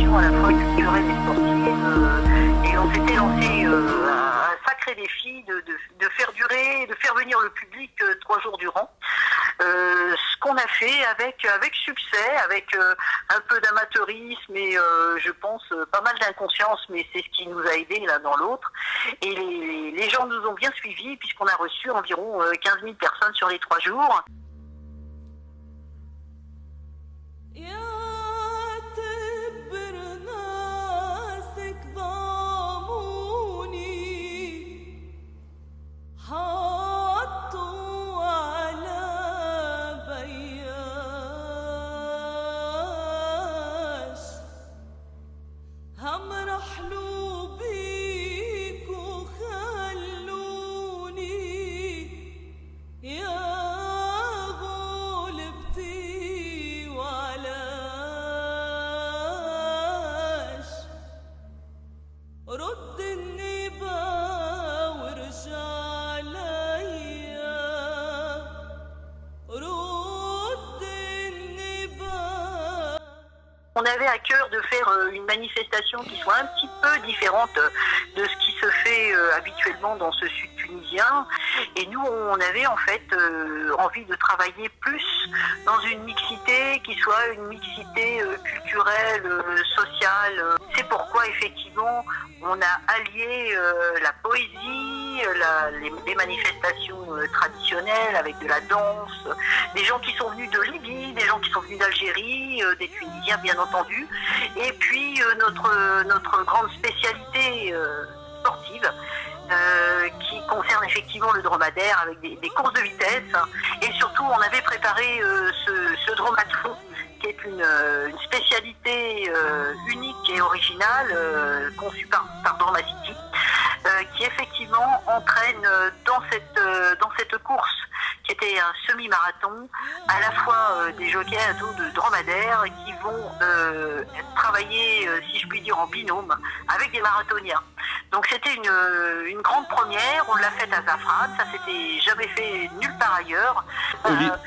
manifestation à la fois culturelle et sportive. Et on s'était lancé un sacré défi de faire durer, de faire venir le public 3 jours durant. Ce qu'on a fait avec succès, avec un peu d'amateurisme et je pense pas mal d'inconscience, mais c'est ce qui nous a aidés l'un dans l'autre. Et les gens nous ont bien suivis puisqu'on a reçu environ 15 000 personnes sur les 3 jours. On avait à cœur de faire une manifestation qui soit un petit peu différente de ce qui se fait habituellement dans ce sud tunisien. Et nous, on avait en fait envie de travailler plus dans une mixité qui soit une mixité culturelle, sociale. C'est pourquoi effectivement, on a allié la poésie, les manifestations traditionnelles avec de la danse, des gens qui sont venus de Libye, des gens qui sont venus d'Algérie, des Tunisiens bien entendu, et puis notre grande spécialité sportive qui concerne effectivement le dromadaire avec des courses de vitesse, et surtout on avait préparé ce dromathlon qui est une spécialité unique et originale conçue par Dromacity, qui effectivement entraîne dans cette course qui était un semi-marathon, à la fois des jockeys à dos de dromadaires qui vont travailler, si je puis dire, en binôme avec des marathoniens. Donc c'était une grande première, on l'a faite à Zafran, ça s'était jamais fait nulle part ailleurs.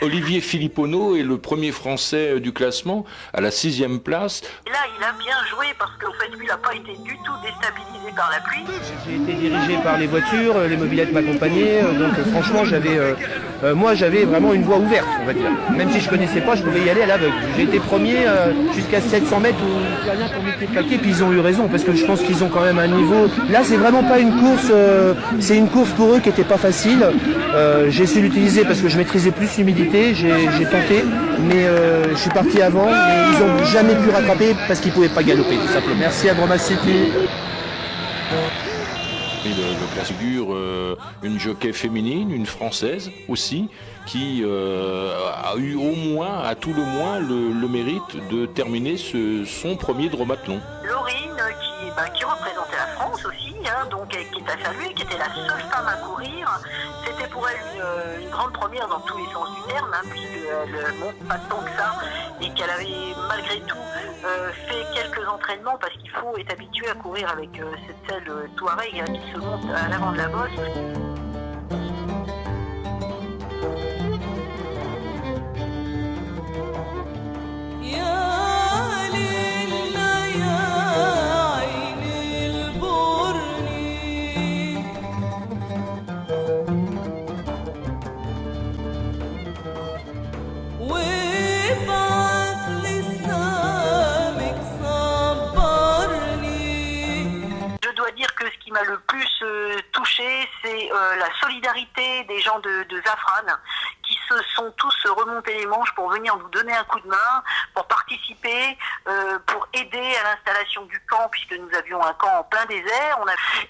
Olivier Philipponneau est le premier Français du classement, à la 6e place. Et là, il a bien joué parce qu'en fait, lui, il n'a pas été du tout déstabilisé par la pluie. J'ai été dirigé par les voitures, les mobylettes m'accompagnaient, donc franchement, j'avais vraiment une voie ouverte, on va dire. Même si je connaissais pas, je pouvais y aller à l'aveugle. J'ai été premier jusqu'à 700 mètres où plus rien pour m'écouter plaquer, puis ils ont eu raison, parce que je pense qu'ils ont quand même un niveau. Là, c'est vraiment pas une course, c'est une course pour eux qui était pas facile. J'ai su l'utiliser parce que je maîtrisais plus l'humidité, j'ai tenté, mais je suis parti avant, mais ils ont jamais pu rattraper parce qu'ils pouvaient pas galoper, tout simplement. Merci à Dromacity. Le classe figure une jockey féminine, une française aussi, qui a eu à tout le moins, le mérite de terminer son premier dromathlon. Laurine, qui représentait la France aussi, donc qui est à saluer, qui était la seule femme à courir. C'était pour elle une grande première dans tous les sens du terme, puisqu'elle monte pas tant que ça, et qu'elle avait malgré tout fait quelques entraînements, parce qu'il faut être habitué à courir avec cette selle Touareg qui se monte à l'avant de la bosse. Ce qui m'a le plus touché, c'est la solidarité des gens de Zafran qui se sont tous remontés les manches pour venir nous donner un coup de main, pour participer, pour aider à l'installation du camp, puisque nous avions un camp en plein désert.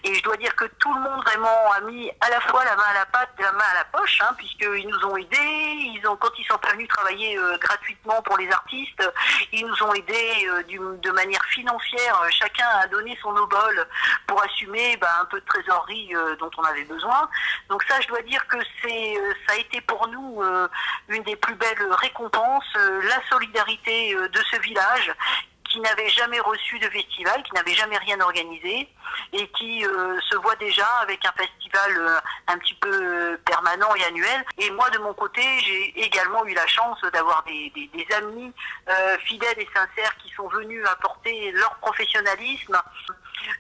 Et je dois dire que tout le monde vraiment a mis à la fois la main à la pâte et la main à la poche, puisqu'ils nous ont aidés. Quand ils sont pas venus travailler gratuitement pour les artistes, ils nous ont aidés de manière financière. Chacun a donné son obol pour assumer un peu de trésorerie dont on avait besoin. Donc ça, je dois dire que ça a été pour nous une des plus belles récompenses, la solidarité de ce village qui n'avaient jamais reçu de festival, qui n'avaient jamais rien organisé et qui se voient déjà avec un festival un petit peu permanent et annuel. Et moi, de mon côté, j'ai également eu la chance d'avoir des amis fidèles et sincères qui sont venus apporter leur professionnalisme.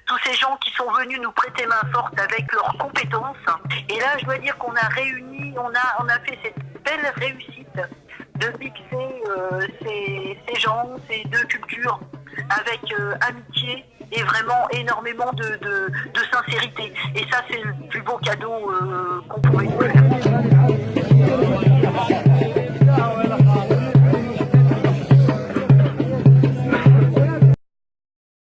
Tous ces gens qui sont venus nous prêter main forte avec leurs compétences. Et là, je dois dire qu'on a réuni, on a fait cette belle réussite de mixer ces gens, ces deux cultures avec amitié et vraiment énormément de sincérité. Et ça, c'est le plus beau cadeau